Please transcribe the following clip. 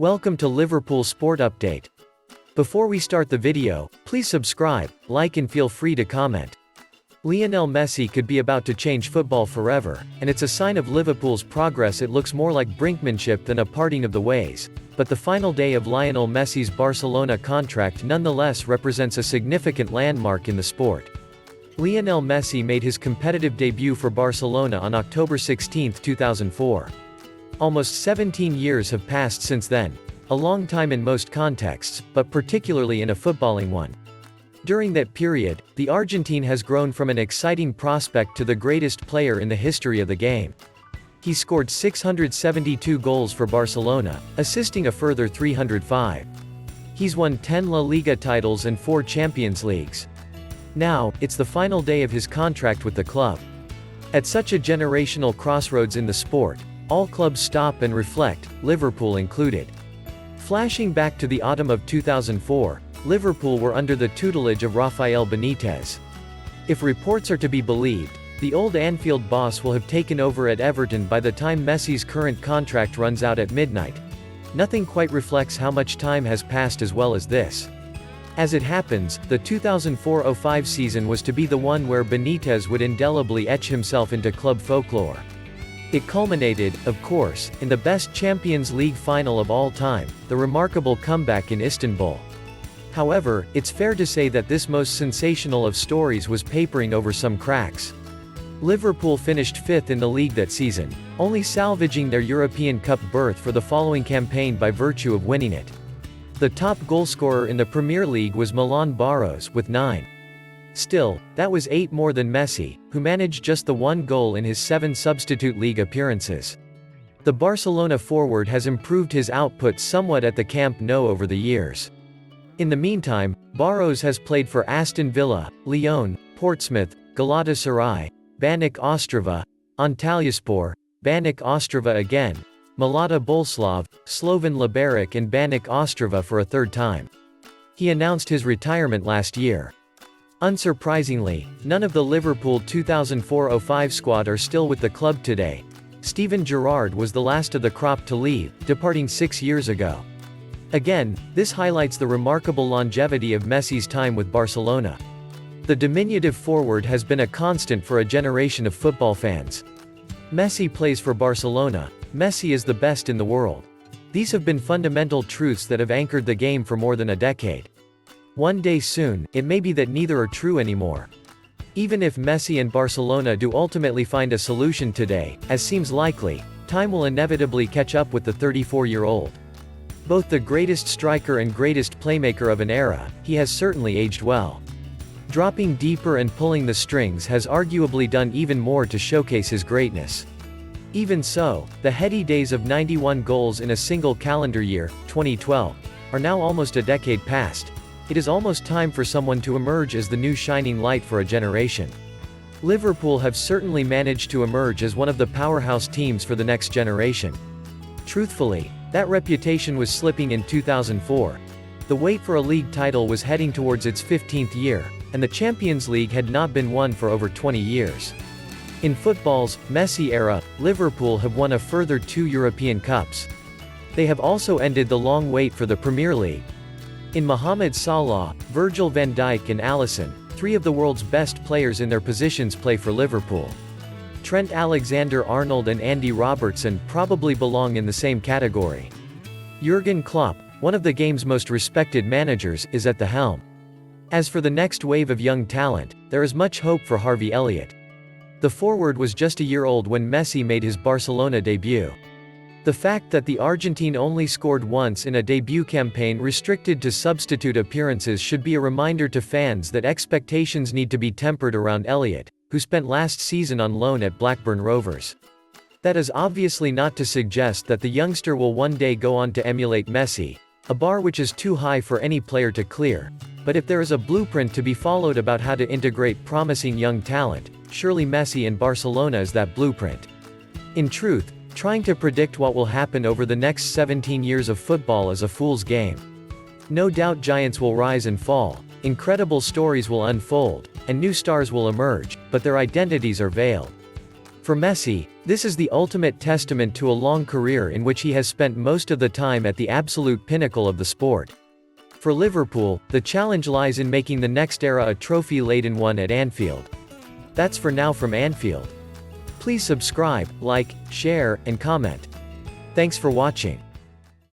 Welcome to Liverpool Sport Update. Before we start the video, please subscribe, like and feel free to comment. Lionel Messi could be about to change football forever, and it's a sign of Liverpool's progress. It looks more like brinkmanship than a parting of the ways, but the final day of Lionel Messi's Barcelona contract nonetheless represents a significant landmark in the sport. Lionel Messi made his competitive debut for Barcelona on October 16, 2004. Almost 17 years have passed since then, a long time in most contexts, but particularly in a footballing one. During that period, the Argentine has grown from an exciting prospect to the greatest player in the history of the game. He scored 672 goals for Barcelona, assisting a further 305. He's won 10 La Liga titles and 4 Champions Leagues. Now, it's the final day of his contract with the club. At such a generational crossroads in the sport, all clubs stop and reflect, Liverpool included. Flashing back to the autumn of 2004, Liverpool were under the tutelage of Rafael Benitez. If reports are to be believed, the old Anfield boss will have taken over at Everton by the time Messi's current contract runs out at midnight. Nothing quite reflects how much time has passed as well as this. As it happens, the 2004-05 season was to be the one where Benitez would indelibly etch himself into club folklore. It culminated, of course, in the best Champions League final of all time, the remarkable comeback in Istanbul. However, it's fair to say that this most sensational of stories was papering over some cracks. Liverpool finished 5th in the league that season, only salvaging their European Cup berth for the following campaign by virtue of winning it. The top goalscorer in the Premier League was Milan Barros with 9. Still, that was 8 more than Messi, who managed just the 1 goal in his 7 substitute league appearances. The Barcelona forward has improved his output somewhat at the Camp Nou over the years. In the meantime, Barros has played for Aston Villa, Lyon, Portsmouth, Galatasaray, Banik Ostrava, Antalyaspor, Banik Ostrava again, Malata Boleslav, Slovan Liberec and Banik Ostrava for a third time. He announced his retirement last year. Unsurprisingly, none of the Liverpool 2004-05 squad are still with the club today. Steven Gerrard was the last of the crop to leave, departing 6 years ago. Again, this highlights the remarkable longevity of Messi's time with Barcelona. The diminutive forward has been a constant for a generation of football fans. Messi plays for Barcelona. Messi is the best in the world. These have been fundamental truths that have anchored the game for more than a decade. One day soon, it may be that neither are true anymore. Even if Messi and Barcelona do ultimately find a solution today, as seems likely, time will inevitably catch up with the 34-year-old. Both the greatest striker and greatest playmaker of an era, he has certainly aged well. Dropping deeper and pulling the strings has arguably done even more to showcase his greatness. Even so, the heady days of 91 goals in a single calendar year, 2012, are now almost a decade past. It is almost time for someone to emerge as the new shining light for a generation. Liverpool have certainly managed to emerge as one of the powerhouse teams for the next generation. Truthfully, that reputation was slipping in 2004. The wait for a league title was heading towards its 15th year, and the Champions League had not been won for over 20 years. In football's Messi era, Liverpool have won a further 2 European Cups. They have also ended the long wait for the Premier League. In Mohamed Salah, Virgil van Dijk and Alisson, 3 of the world's best players in their positions play for Liverpool. Trent Alexander-Arnold and Andy Robertson probably belong in the same category. Jurgen Klopp, one of the game's most respected managers, is at the helm. As for the next wave of young talent, there is much hope for Harvey Elliott. The forward was just a year old when Messi made his Barcelona debut. The fact that the Argentine only scored once in a debut campaign restricted to substitute appearances should be a reminder to fans that expectations need to be tempered around Elliott, who spent last season on loan at Blackburn Rovers. That is obviously not to suggest that the youngster will one day go on to emulate Messi, a bar which is too high for any player to clear, but if there is a blueprint to be followed about how to integrate promising young talent, surely Messi in Barcelona is that blueprint. In truth, trying to predict what will happen over the next 17 years of football is a fool's game. No doubt giants will rise and fall, incredible stories will unfold, and new stars will emerge, but their identities are veiled. For Messi, this is the ultimate testament to a long career in which he has spent most of the time at the absolute pinnacle of the sport. For Liverpool, the challenge lies in making the next era a trophy-laden one at Anfield. That's for now from Anfield. Please subscribe, like, share, and comment. Thanks for watching.